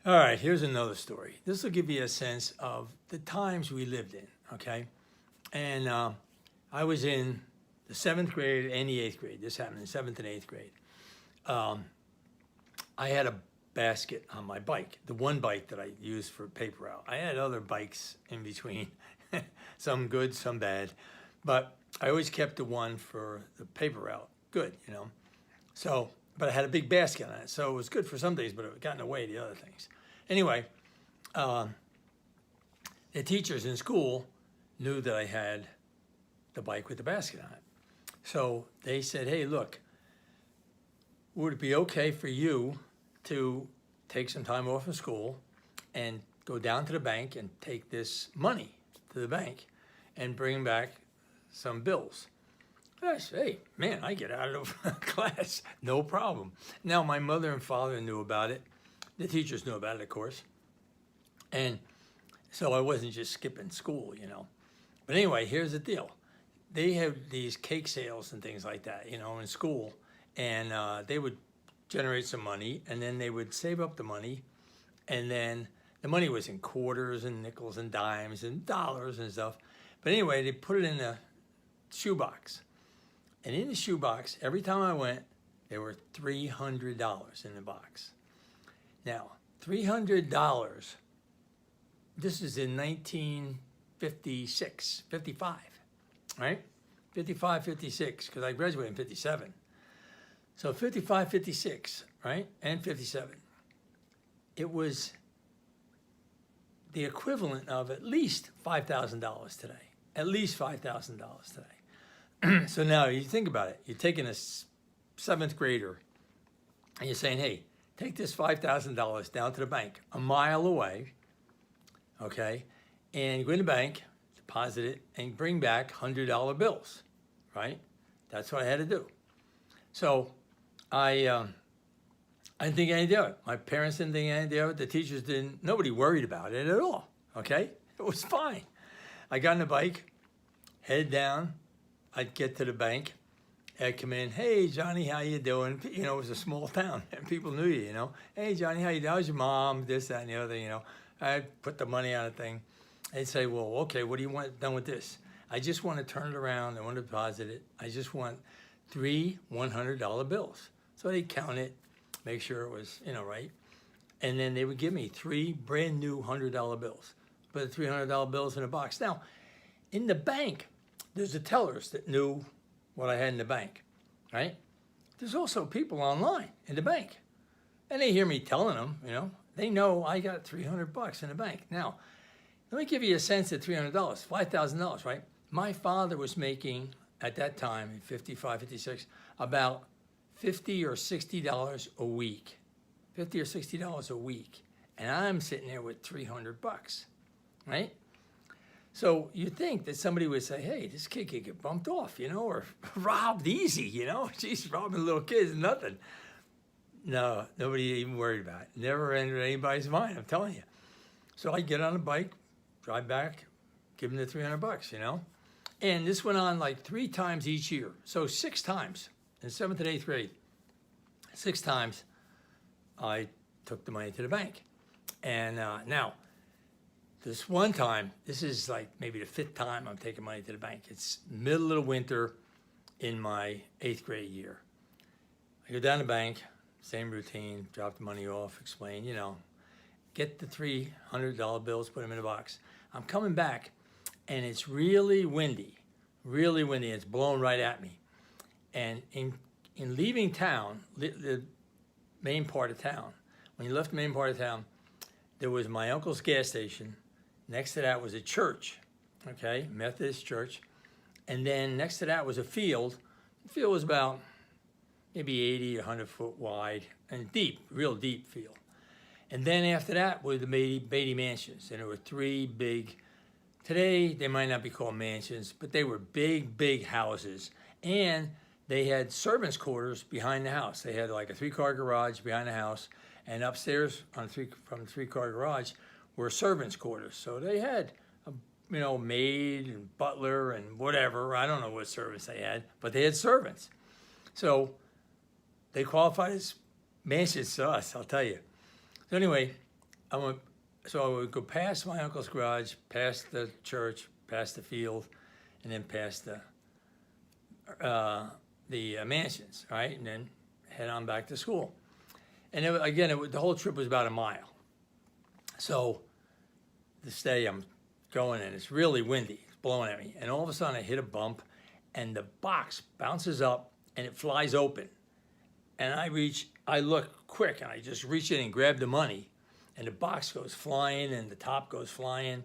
All right, here's another story. This will give you a sense of the times we lived in, okay? And I was in the 7th grade and the 8th grade. This happened in 7th and 8th grade. I had a basket on my bike, the one bike that I used for paper route. I had other bikes in between, some good, some bad, but I always kept the one for the paper route good, you know? So, but I had a big basket on it, so it was good for some days, but it got in the way of the other things. Anyway, the teachers in school knew that I had the bike with the basket on it. So they said, hey, look, would it be okay for you to take some time off from school and go down to the bank and take this money to the bank and bring back some bills? I said, hey, man, I get out of class, no problem. Now, my mother and father knew about it. The teachers knew about it, of course. And so I wasn't just skipping school, you know. But anyway, here's the deal. They had these cake sales and things like that, you know, in school. And they would generate some money, and then they would save up the money. And then the money was in quarters and nickels and dimes and dollars and stuff. But anyway, they put it in a shoebox. And in the shoebox, every time I went, there were $300 in the box. Now, $300, this is in 1956, 55, right? 55, 56, because I graduated in 57. So 55, 56, right? And 57. It was the equivalent of at least $5,000 today. At least $5,000 today. So now you think about it. You're taking a 7th grader and you're saying, hey, take this $5,000 down to the bank a mile away, okay, and go in the bank, deposit it, and bring back $100 bills, right? That's what I had to do. So I didn't think anything of it. My parents didn't think anything of it. The teachers didn't. Nobody worried about it at all, okay? It was fine. I got on the bike, headed down. I'd get to the bank. I'd come in, hey, Johnny, how you doing? You know, it was a small town, and people knew you, you know. Hey, Johnny, how you doing? How's your mom? This, that, and the other thing, you know. I'd put the money on a thing. They'd say, well, okay, what do you want done with this? I just want to turn it around. I want to deposit it. I just want 3 $100 bills. So they'd count it, make sure it was, you know, right. And then they would give me 3 brand new $100 bills. Put the $300 bills in a box. Now, in the bank, there's the tellers that knew what I had in the bank, right? There's also people online in the bank. And they hear me telling them, you know, they know I got $300 in the bank. Now, let me give you a sense of $300, $5,000, right? My father was making, at that time, in 55, 56, about $50 or $60 a week. $50 or $60 a week. And I'm sitting there with $300, right? So you think that somebody would say, hey, this kid could get bumped off, you know, or robbed easy, you know? Geez, robbing little kids is nothing. No, nobody even worried about it. Never entered anybody's mind, I'm telling you. So I get on a bike, drive back, give them the $300, you know? And this went on like 3 times each year. So 6 times in 7th and 8th grade. 6 times I took the money to the bank. And now, this one time, this is like maybe the 5th time I'm taking money to the bank. It's middle of the winter in my 8th grade year. I go down to the bank, same routine, drop the money off, explain, you know, get the $300 bills, put them in a box. I'm coming back, and it's really windy, it's blowing right at me. And in leaving town, the main part of town, when you left the main part of town, there was my uncle's gas station. Next to that was a church, okay, Methodist church. And then next to that was a field. The field was about maybe 80, 100 foot wide and deep, real deep field. And then after that were the Beatty mansions. And there were 3 big, today they might not be called mansions, but they were big, big houses. And they had servants' quarters behind the house. They had like a 3-car garage behind the house. And upstairs from the 3-car garage were servants' quarters. So they had, you know, maid and butler and whatever. I don't know what servants they had, but they had servants. So they qualified as mansions to us, I'll tell you. So anyway, So I would go past my uncle's garage, past the church, past the field, and then past the mansions, right? And then head on back to school. And the whole trip was about a mile. So this day I'm going and it's really windy, it's blowing at me. And all of a sudden I hit a bump and the box bounces up and it flies open. And I look quick and I just reach in and grab the money and the box goes flying and the top goes flying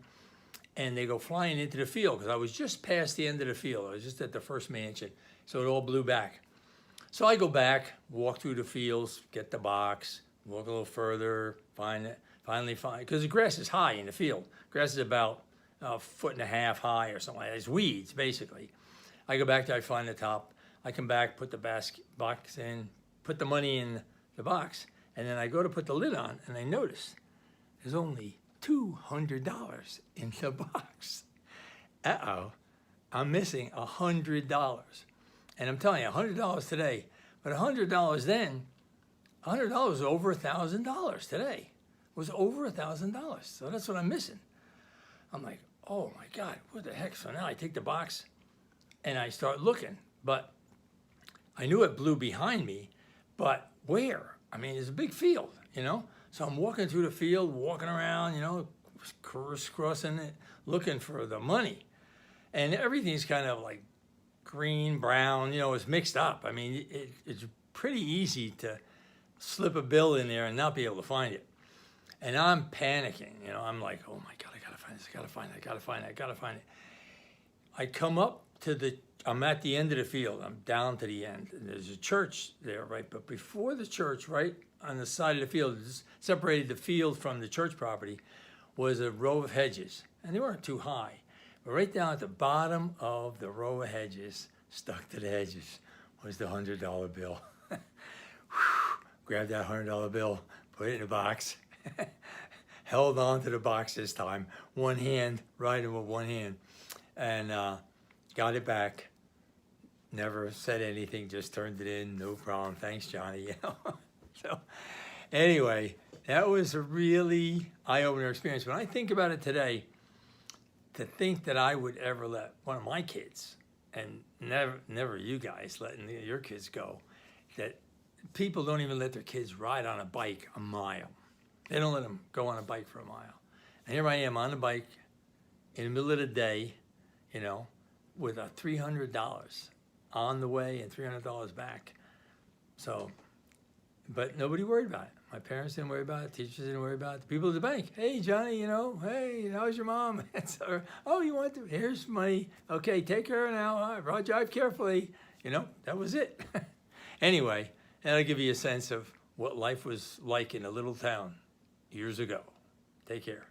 and they go flying into the field because I was just past the end of the field. I was just at the first mansion. So it all blew back. So I go back, walk through the fields, get the box, walk a little further, finally find, because the grass is high in the field. Grass is about a foot and a half high or something like that. It's weeds, basically. I go back there, I find the top. I come back, put the box in, put the money in the box, and then I go to put the lid on, and I notice there's only $200 in the box. Uh-oh, I'm missing $100. And I'm telling you, $100 today, but $100 then, $100 was over $1,000 today. It was over $1,000. So that's what I'm missing. I'm like, oh my God, what the heck? So now I take the box and I start looking, but I knew it blew behind me, but where? I mean, it's a big field, you know? So I'm walking through the field, walking around, you know, crisscrossing it, looking for the money. And everything's kind of like green, brown, you know, it's mixed up. I mean, it's pretty easy to slip a bill in there and not be able to find it. And I'm panicking, you know, I'm like, oh my God, I gotta find this, I gotta find it, I gotta find it, I gotta find it. I come up to I'm at the end of the field, I'm down to the end, and there's a church there, right? But before the church, right on the side of the field, separated the field from the church property, was a row of hedges. And they weren't too high. But right down at the bottom of the row of hedges, stuck to the hedges, was the $100 bill. Grabbed that $100 bill, put it in a box, held on to the box this time, one hand, riding with one hand, and got it back. Never said anything, just turned it in, no problem. Thanks, Johnny. You know. So anyway, that was a really eye-opener experience. When I think about it today, to think that I would ever let one of my kids, and never you guys letting your kids go, that people don't even let their kids ride on a bike a mile. They don't let them go on a bike for a mile. And here I am on a bike in the middle of the day, you know, with a $300 on the way and $300 back. So, but nobody worried about it. My parents didn't worry about it. Teachers didn't worry about it. The people at the bank, hey, Johnny, you know, hey, how's your mom? So, oh, you want to? Here's money. Okay, take care now. All right, drive carefully. You know, that was it. Anyway, that'll give you a sense of what life was like in a little town years ago. Take care.